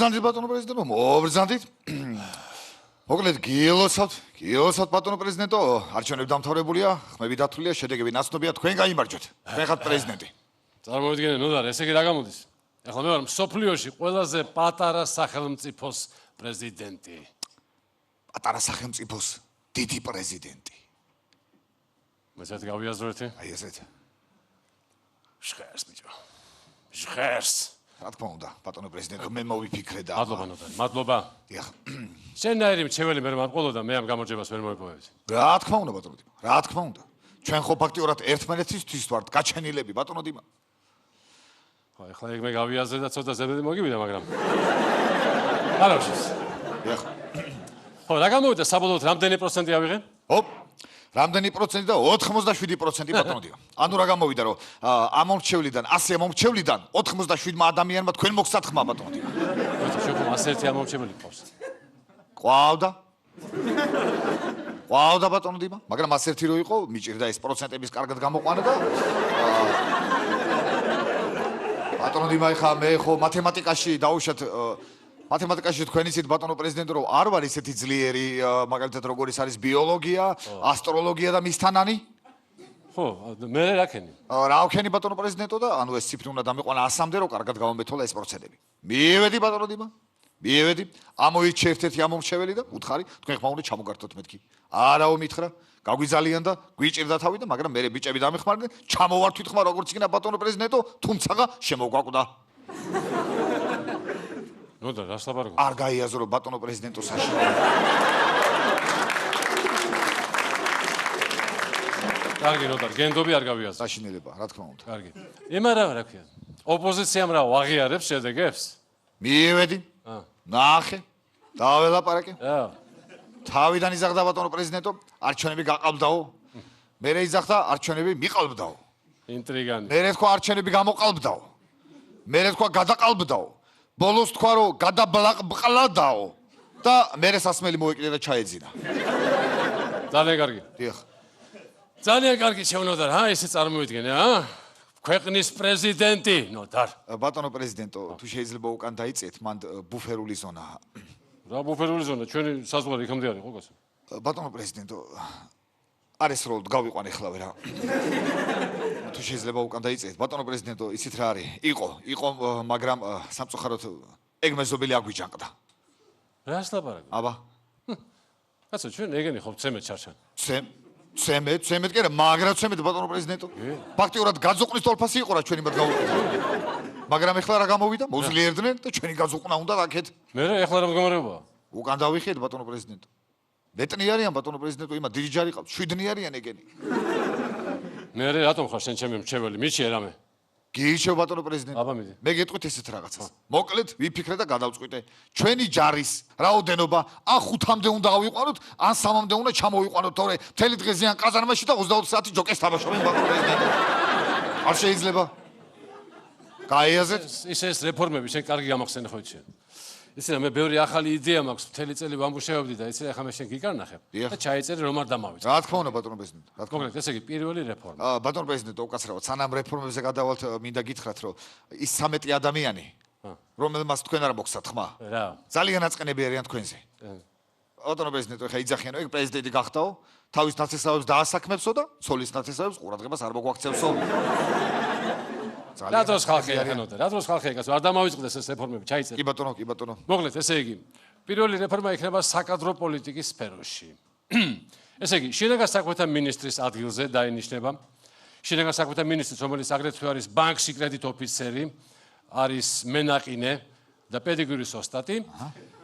მობრძანდით ბატონო პრეზიდენტო, მობრძანდით. მოკლედ გილოცავთ ბატონო პრეზიდენტო, არჩევნები დამთავრებულია, ხმები დათვლილია, შედეგები ნაცნობია, თქვენ გაიმარჯვეთ. თქვენ ხართ პრეზიდენტი. წარმოვიდგინე, ნოდარ, ესე იგი რა გამოდის? ეხლა მე ვარ მსოფლიოში ყველაზე პატარა სახელმწიფოს პრეზიდენტი. პატარა სახელმწიფოს დიდი პრეზიდენტი. მეცეთ გავიაზრეთ? აი ესეთ. ჟღერს ბიჭო. ჟღერს. რა თქმა უნდა, ბატონო პრეზიდენტო, მე მოვიფიქრე და მადლობა ნოდარ, მადლობა. დიახ. შენაირი მრჩეველი მე მომყოლოდა, მე ამ გამარჯვებას ვერ მოიპოვებდი. რა თქმა უნდა ბატონო დიმა, რა თქმა უნდა. ჩვენ ხო ფაქტიურად ერთმანეთისთვის ვართ გაჩენილები ბატონო დიმა. ხო, ეხლა ეგ მე გავიაზრე და ცოტა ზებედი მოგივიდა, მაგრამ არაშის. დიახ. ხო, რა გამოვიდა საბოლოოდ რამდენი პროცენტი ავიღე? ოპ. რამდენი პროცენტი და 87% ბატონო დიმა. ანუ რა გამოვიდა რომ ამომრჩევლიდან 100 ამომრჩევლიდან 97 ადამიანმა თქვენ მოგცათ ხმა ბატონო დიმა. ხო, შეგო 101 ამომრჩეველი ყავს. ყავდა ბატონო დიმა, მაგრამ 101 რო იყო, მიჭირდა ეს პროცენტების კარგად გამოყვანა და ბატონო დიმა, ხა მე ხო მათემატიკაში დაუშვათ მათემატიკაში თქვენ იცით ბატონო პრეზიდენტო რომ არ ვარ ისეთი ძლიერი, მაგალითად როგორიც არის ბიოლოგია, ასტროლოგია და მისთანანი. ხო, მე რაკენი? რა ვქენი ბატონო პრეზიდენტო და ანუ ეს ციფრი უნდა დამიყვანა 100-მდე რომ კარგად გამომეთოლა ეს პროცენტები. მივედი ბატონო დიმა. მივედი, ამოიჩე ერთ-ერთი ამომრჩეველი და უთხარი, თქვენ ხმა უნდა ჩამოგართოთ მეთქი. არაო მითხრა, გაგვიზალიან და გვიჭირდა თავი და მაგრამ მე ბიჭები დამეხმარდნენ, ჩამოვართვით ხმა როგორც იქნა ბატონო პრეზიდენტო, თუმცა შემოგვაკვდა. ნოდა, რა სლაბარგო? არ გაიაზრო ბატონო პრეზიდენტო საშინელი. კარგი, ნოდა, გენდობი არ გავიაზრე. საშინელება, რა თქმა უნდა. კარგი. იმარა რა ქვია? ოპოზიციამ რა აღიარებს შედეგებს? მივედი. ნახე. დაველაპარაკე. რა. თავიდან იზახდა ბატონო პრეზიდენტო, არჩევნები გაყალბდაო. მერე იზახდა არჩევნები მიყალბდაო. ინტრიგანი. მერე თქვა არჩევნები გამოყალბდაო. მერე თქვა გადაყალბდაო. ბოლოს თქვა რომ გადაბყლადაო და მერე სასმელი მოეკიდა და ჩაეძინა. ძალიან კარგი. დიახ. ძალიან კარგი შევნოდარ, ესე წარმოვიდგენე, ქვეყნის პრეზიდენტი, ნოდარ. ბატონო პრეზიდენტო, თუ შეიძლება უკან დაიწეთ, მან ბუფერული ზონაა. რა ბუფერული ზონა, ჩვენი საზღვარი იქამდე არის, ხო გასა? ბატონო პრეზიდენტო, არის რო გავიყვანე ხლავე რა. თუ შეიძლება უკან დაიწეთ, ბატონო პრეზიდენტო, იცით რა არის? იყო, მაგრამ სამწუხაროდ ეგ მეზობელი აგვიჯანყდა. რას ლაპარაკობ? აბა. კაცო, ჩვენ ეგენი ხო ცემეთ ჩარჩან. ცემეთ კი არა, მაგრამ ცემეთ ბატონო პრეზიდენტო. ფაქტიურად გაძოყნის თოლფასი იყო რა ჩვენი მათ გავუკეთეთ. მაგრამ ეხლა რა გამოვიდა? მოზლიერდნენ და ჩვენი გაძოყნა უნდა დაკეთ. მე ეხლა რა მდგომარეობაა? უკან დავიხიეთ ბატონო პრეზიდენტო. მეტნი არიან ბატონო პრეზიდენტო, იმა დიდი ჯარი ყავს, 7-ნი არიან ეგენი. მე რატომ ხარ შენ ჩემი მრჩეველი? მიჩიე რამე. გიჩევ ბატონო პრეზიდენტო. აბა მიდი. მე გეტყვით ესეთ რაღაცას. მოკლედ ვიფიქრე და გადავწყვიტე. ჩვენი ჯარის რაოდენობა ან 5-მდე უნდა ავიყვანოთ, ან 3-მდე უნდა ჩამოვიყვანოთ, თორე მთელი დღე ზიან ყაზარმაში და 24 საათი ჯოკეს თამაშობენ ბატონო პრეზიდენტო. არ შეიძლება. გაიაზრეთ? ეს რეფორმები შენ კარგი გამახსენე ხო იცი? ისე მე ბევრი ახალი იდეა მაქვს, მთელი წელი ვამბუშევდი და იცი ახლა მე შენ გიკარნახებ და ჩაიწერე რომ არ დამავიწყო. რა თქმა უნდა ბატონო პრეზიდენტო, რა თქმა უნდა. მოკლედ, ესე იგი პირველი რეფორმა. ბატონო პრეზიდენტო, უკაცრავად, სანამ რეფორმებზე გადავალთ, მინდა გითხრათ, რომ ის 13 ადამიანი, რომელმაც თქვენ არ მოგცათ ხმა. რა? ძალიან აწყენები არიან თქვენზე. ბატონო პრეზიდენტო, ხა იძახიანო, ეგ პრეზიდენტი გახდაო, თავის ნაცესავებს დაასაქმებსო და ცოლის ნაცესავებს ყურადღებას არ მოგვაქცევსო. რა დროს ხალხი ახენოდა? რა დროს ხალხი ეკაც არ დამავიწყდეს ეს რეფორმები, ჩაიწერე. კი ბატონო, კი ბატონო. მოკლედ, ესე იგი, პირველი რეფორმა იქნება საკადრო პოლიტიკის სფეროში. ესე იგი, შინაგან საქმეთა მინისტრის ადგილზე დაინიშნება შინაგან საქმეთა მინისტრიც, რომელიც აგრეთვე არის ბანკში კრედიტ ოფიცერი, არის მენაყინე და პედიგურის ოსტატი.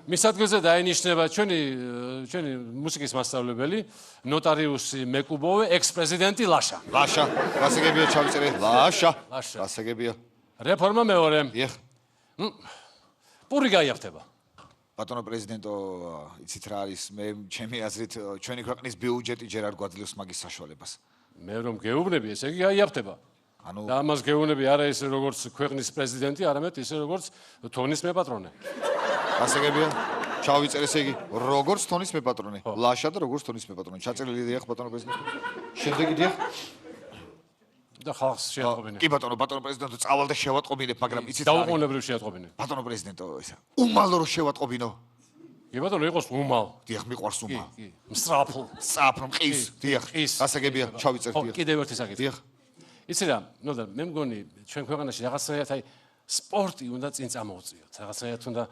მის ადგილზე დაინიშნება ჩვენი მუსიკის მასწავლებელი, ნოტარიუსი მეკუბოვე, ექს-პრეზიდენტი ლაშა. ლაშა, გასაგებია ჩავიწერე. ლაშა. გასაგებია. რეფორმა მეორე. დიახ. პური გაიაფთება. ბატონო პრეზიდენტო, იცით რა არის, მე ჩემი აზრით ჩვენი ქვეყნის ბიუჯეტი ჯერ არ გვაძლევს მაგის საშუალებას. მე რომ გეუბნები, ესე იგი გაიაფთება. ანუ და ამას გეუბნები არა ისე როგორც ქვეყნის პრეზიდენტი, არამედ ისე როგორც თონის მეპატრონე. გასაგებია. ჩავიწერე ესე იგი, როგორც თონის მეპატრონე. ლაშა და როგორც თონის მეპატრონე. ჩაწერილი დიახ ბატონო პრეზიდენტო. შემდეგი დიახ. და ხალხს შეატყობინე. კი ბატონო პრეზიდენტო, წავალ და შევატყობინებ, მაგრამ იცით რა არის? დაუყოვნებლივ შეატყობინე. ბატონო პრეზიდენტო, ისა უმალო რო შევატყობინო. კი ბატონო, იყოს უმალ. დიახ, მიყვარს უმალ. კი, მსწრაფლ. სწაფლ მყის, დიახ. ყის. გასაგებია, ჩავიწერთ ხო, დიახ. კიდევ ერთი საკითხი. დიახ. იცი რა, ნუ და მე მგონი ჩვენ ქვეყანაში რაღაცნაირად აი სპორტი უნდა წინ წამოვწიოთ. რაღაცნაირად უნდა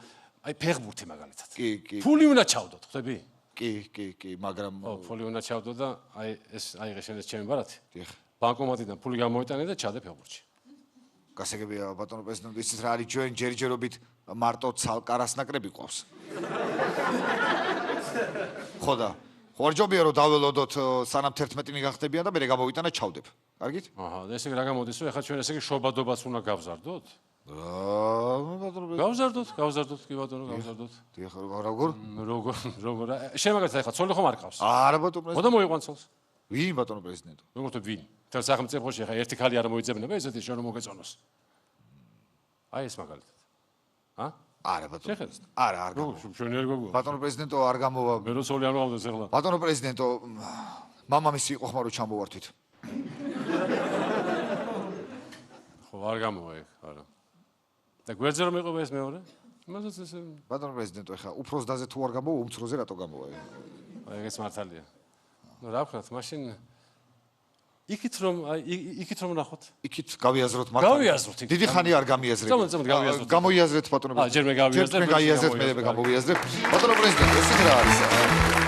აი ფეხბურთი მაგალითად. კი. ფული უნდა ჩავდოთ, ხვდები? კი, მაგრამ ხო, ფული უნდა ჩავდო და აი ეს აიღე შენ ეს ჩემი ბარათი. დიახ. ბანკომატიდან ფული გამოვიტანე და ჩადე ფეხბურთში. გასაგებია ბატონო პრეზიდენტო, იცით რა არის ჩვენ ჯერჯერობით მარტო ცალკარას ნაკრები ყავს. ხო და ხوارჯობია რომ დაველოდოთ სანამ 11-ი გახდებიან და მე გამოვიტანა ჩავდებ. კარგით? აჰა, და ესე იგი რა გამოდის, რომ ეხლა ჩვენ ესე იგი შობადობას უნდა გავზარდოთ? ბატონო პრეზიდენტო. გავზარდოთ, კი ბატონო, გავზარდოთ. დიახ, როგორ? როგორ? შენ მაგალითად ეხლა ცოლი ხომ არ ყავს? არა ბატონო პრეზიდენტო. მოდა მოიყვან ცოლს. ვინ ბატონო პრეზიდენტო? როგორ თუ ვინ? თელ სახელმწიფოში ეხლა ერთი ხალი არ მოიძებნება ესეთი შენ რომ მოგეწონოს. აი ეს მაგალითად. არა ბატონო. შეხედე. არა, არ გამოვა. შენ არ გოგო. ბატონო პრეზიდენტო არ გამოვა. მე რო ცოლი არ მოვამდეს ეხლა. ბატონო პრეზიდენტო, მამამისი იყო ხმა რომ ჩამოვართვით. ხო, არ გამოვა ეგ, არა. და გვერდზე რომ იყო ეს მეორე? იმასაც ესე ბატონო პრეზიდენტო, ეხა უფროს დაზე თუ არ გამოვა, უმცროზე რატო გამოვა? ეგეც მართალია. ნუ რა ვქნათ, მაშინ იქით რომ ნახოთ. იქით გავიაზროთ მართლა. გავიაზროთ იქით. დიდი ხანი არ გამიაზრეთ. წამო გავიაზროთ. გამოიაზრეთ ბატონო პრეზიდენტო. ჯერ მე გავიაზრეთ, ჯერ მე გაიაზრეთ, მე გამოვიაზრეთ. ბატონო პრეზიდენტო, ესე რა არის?